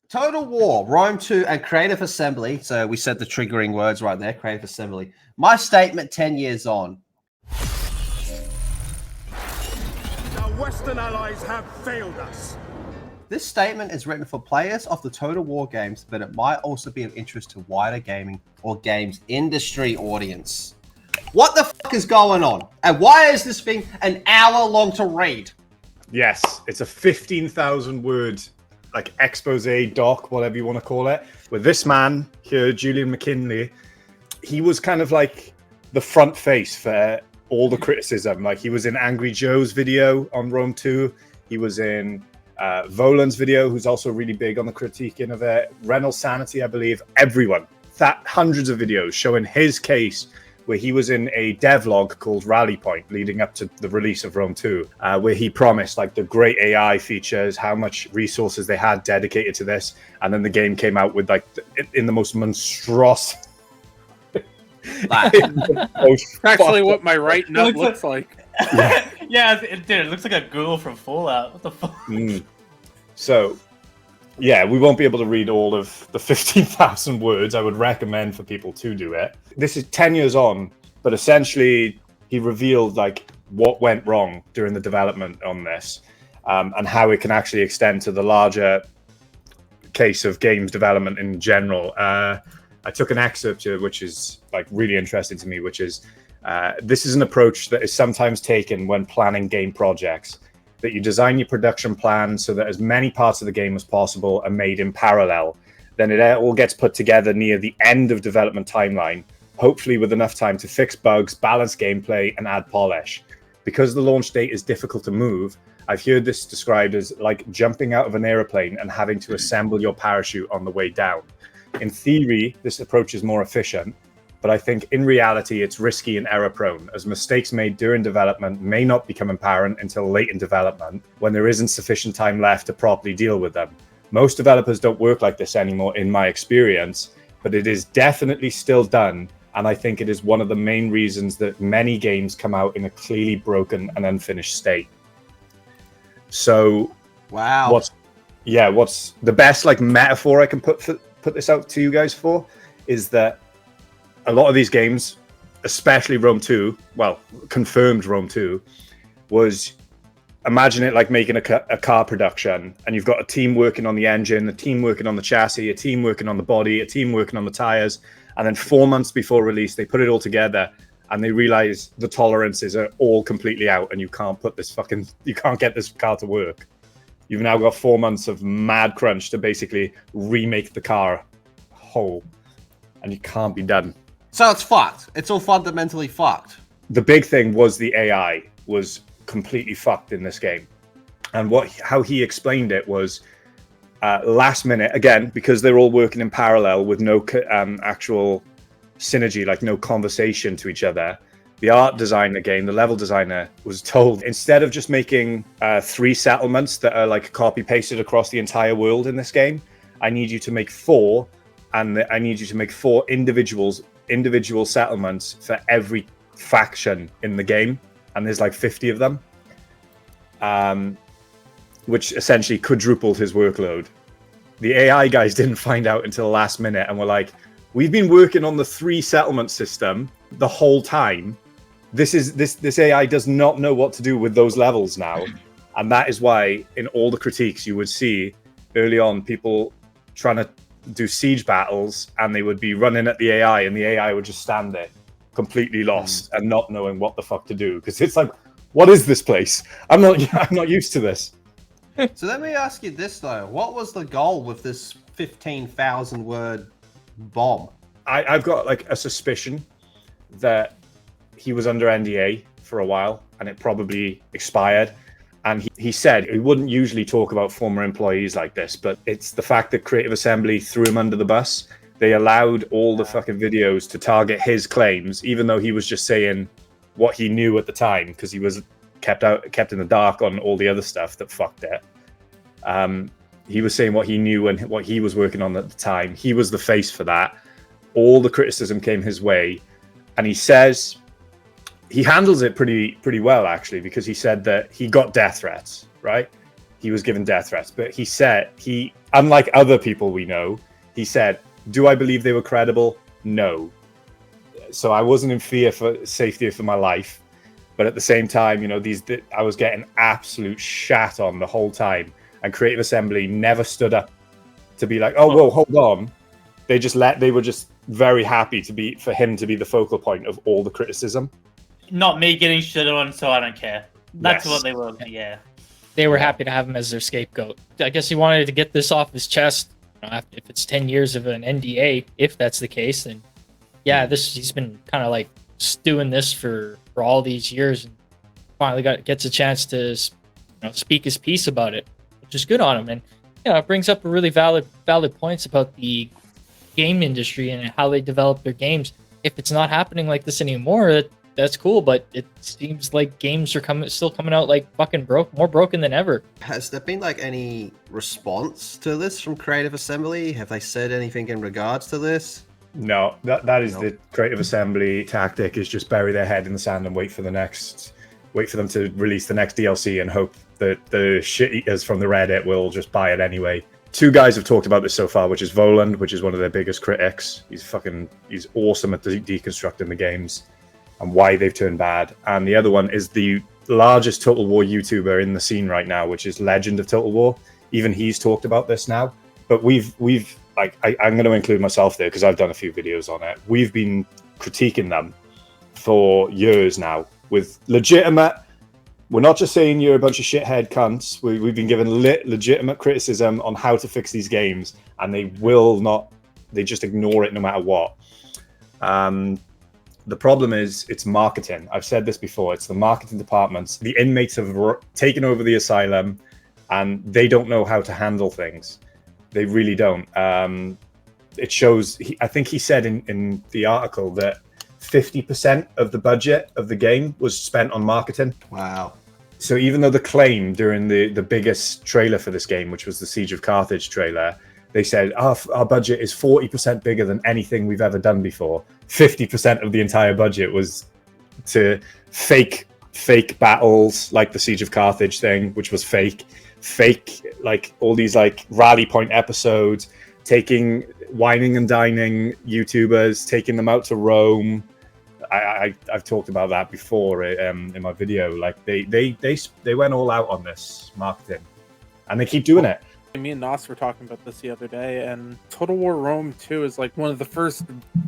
Total War, Rome 2, and Creative Assembly. So we said the triggering words right there, Creative Assembly. My statement 10 years on. Our Western allies have failed us. This statement is written for players of the Total War games, but it might also be of interest to wider gaming or games industry audience. What the fuck is going on? And why is this thing an hour long to read? Yes, it's a 15,000 word like expose doc, whatever you want to call it. With this man here, Julian McKinley, he was kind of like the front face for all the criticism. Like he was in Angry Joe's video on Rome 2. He was in Volan's video, who's also really big on the critiquing of it. Reynolds Sanity, I believe. Everyone. That hundreds of videos showing his case, where he was in a devlog called Rally Point leading up to the release of Rome 2, where he promised like the great AI features, how much resources they had dedicated to this, and then the game came out with like in the most monstrous. Actually, what my right nut looks like. Yeah, it looks like a ghoul from Fallout. What the fuck? So, yeah, we won't be able to read all of the 15,000 words. I would recommend for people to do it. This is 10 years on, but essentially he revealed like what went wrong during the development on this, and how it can actually extend to the larger case of games development in general. I took an excerpt here, which is like really interesting to me, which is this is an approach that is sometimes taken when planning game projects, that you design your production plan so that as many parts of the game as possible are made in parallel. Then it all gets put together near the end of development timeline, hopefully with enough time to fix bugs, balance gameplay, and add polish. Because the launch date is difficult to move, I've heard this described as like jumping out of an airplane and having to assemble your parachute on the way down. In theory, this approach is more efficient, but I think in reality, it's risky and error-prone, as mistakes made during development may not become apparent until late in development, when there isn't sufficient time left to properly deal with them. Most developers don't work like this anymore, in my experience, but it is definitely still done, and I think it is one of the main reasons that many games come out in a clearly broken and unfinished state. So, wow, what's the best like metaphor I can put this out to you guys for is that a lot of these games, especially Rome 2, well, confirmed Rome 2, was, imagine it like making a car production, and you've got a team working on the engine, a team working on the chassis, a team working on the body, a team working on the tires, and then 4 months before release, they put it all together, and they realize the tolerances are all completely out, and you can't get this car to work. You've now got 4 months of mad crunch to basically remake the car whole, and you can't be done. So it's fucked. It's all fundamentally fucked. The big thing was the AI was completely fucked in this game. And how he explained it was last minute, again, because they're all working in parallel with no actual synergy, like no conversation to each other. The art designer game, the level designer, was told, instead of just making 3 settlements that are like copy pasted across the entire world in this game, I need you to make 4, and I need you to make 4 individual settlements for every faction in the game, and there's like 50 of them, which essentially quadrupled his workload. The AI guys didn't find out until the last minute and were like, we've been working on the 3 settlement system the whole time. This AI does not know what to do with those levels now, and that is why in all the critiques you would see early on people trying to do siege battles, and they would be running at the AI, and the AI would just stand there completely lost and not knowing what the fuck to do, because it's like, what is this place? I'm not used to this. So let me ask you this though: what was the goal with this 15,000 word bomb? I've got like a suspicion that he was under NDA for a while, and it probably expired. And he said he wouldn't usually talk about former employees like this, but it's the fact that Creative Assembly threw him under the bus. They allowed all the fucking videos to target his claims, even though he was just saying what he knew at the time, because he was kept in the dark on all the other stuff that fucked it. He was saying what he knew and what he was working on at the time. He was the face for that. All the criticism came his way, and he says he handles it pretty well, actually, because he said that he got death threats, right? he was given death threats. But he said, unlike other people we know, he said, do I believe they were credible? No. So I wasn't in fear for safety for my life. But at the same time, I was getting absolute shat on the whole time. And Creative Assembly never stood up to be like, oh, whoa, hold on. They were just very happy for him to be the focal point of all the criticism. Not me getting shit on, so I don't care. That's Yes. what they were. Yeah. They were happy to have him as their scapegoat. I guess he wanted to get this off his chest. If it's 10 years of an NDA, if that's the case, then yeah, he's been kind of like stewing this for all these years, and finally gets a chance to speak his piece about it, which is good on him. And it brings up a really valid points about the game industry and how they develop their games. If it's not happening like this anymore, that's cool, but it seems like games are still coming out like fucking more broken than ever. Has there been like any response to this from Creative Assembly? Have they said anything in regards to this? No, that is the Creative Assembly tactic, is just bury their head in the sand and wait for them to release the next DLC and hope that the shit eaters from the Reddit will just buy it anyway. Two guys have talked about this so far, which is Voland, which is one of their biggest critics. He's awesome at deconstructing the games and why they've turned bad. And the other one is the largest Total War YouTuber in the scene right now, which is Legend of Total War. Even he's talked about this now. But I'm going to include myself there because I've done a few videos on it. We've been critiquing them for years now with legitimate. We're not just saying you're a bunch of shithead cunts. We've been given legitimate criticism on how to fix these games, and they will not. They just ignore it no matter what. The problem is it's marketing. I've said this before. It's the marketing departments. The inmates have taken over the asylum, and they don't know how to handle things. They really don't. It shows. I think he said in the article that 50% of the budget of the game was spent on marketing. Wow. So even though the claim during the biggest trailer for this game, which was the Siege of Carthage trailer, they said our budget is 40% bigger than anything we've ever done before. 50% of the entire budget was to fake battles like the Siege of Carthage thing, which was fake like all these like rally point episodes, taking whining and dining YouTubers, taking them out to Rome. I've talked about that before in my video. Like they went all out on this marketing, and they keep doing it. Me and Nos were talking about this the other day, and Total War Rome 2 is like one of the first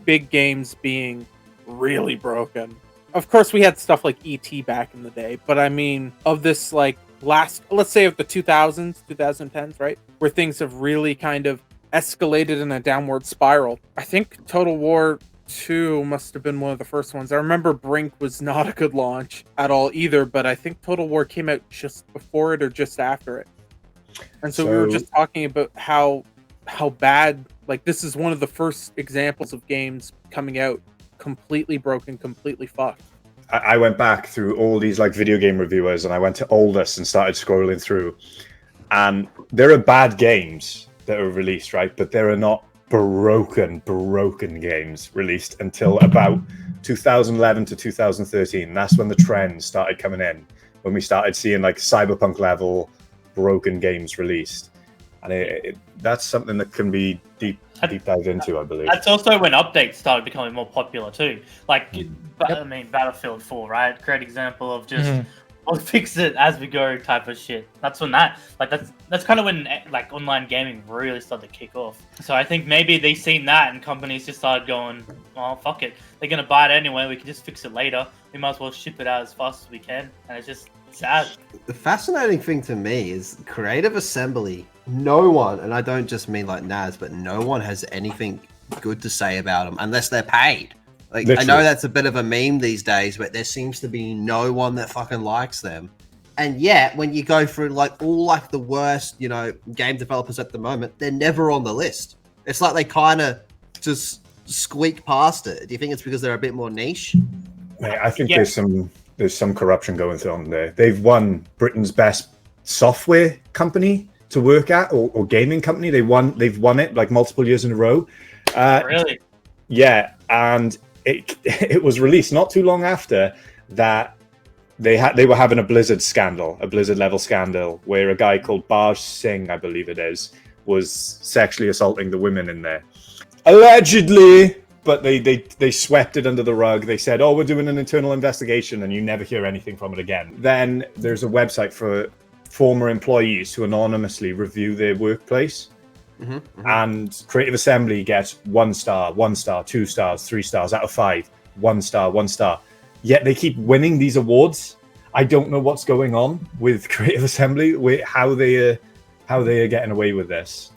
big games being really broken. Of course, we had stuff like E.T. back in the day, but I mean, of this like let's say of the 2000s, 2010s, right? Where things have really kind of escalated in a downward spiral. I think Total War 2 must have been one of the first ones. I remember Brink was not a good launch at all either, but I think Total War came out just before it or just after it. And so we were just talking about how bad, like this is one of the first examples of games coming out completely broken, completely fucked. I went back through all these like video game reviewers, and I went to Aldous and started scrolling through, and there are bad games that are released, right? But there are not broken games released until about 2011 to 2013. That's when the trends started coming in, when we started seeing like Cyberpunk level broken games released, and that's something that can be deep dive into, I believe. That's also when updates started becoming more popular too. Like, I mean, Battlefield 4, right? Great example of just we'll fix it as we go type of shit. That's when that's kind of when like online gaming really started to kick off. So I think maybe they seen that and companies just started going, well, fuck it. They're gonna buy it anyway. We can just fix it later. We might as well ship it out as fast as we can. And it's just sad. The fascinating thing to me is Creative Assembly. No one, and I don't just mean like Naz, but no one has anything good to say about them unless they're paid. Like, literally. I know that's a bit of a meme these days, but there seems to be no one that fucking likes them. And yet, when you go through like all like the worst, game developers at the moment, they're never on the list. It's like they kind of just squeak past it. Do you think it's because they're a bit more niche? Mate, I think there's some corruption going on there. They've won Britain's best software company to work at, or gaming company. They've won it like multiple years in a row. Really? Yeah, and it was released not too long after that. they were having a Blizzard level scandal, where a guy called Baj Singh, I believe it is, was sexually assaulting the women in there, allegedly. But they swept it under the rug. They said, "Oh, we're doing an internal investigation," and you never hear anything from it again. Then there's a website for former employees who anonymously review their workplace. And Creative Assembly gets 1 star, 1 star, 2 stars, 3 stars out of 5, 1 star, 1 star. Yet they keep winning these awards. I don't know what's going on with Creative Assembly, how they are getting away with this.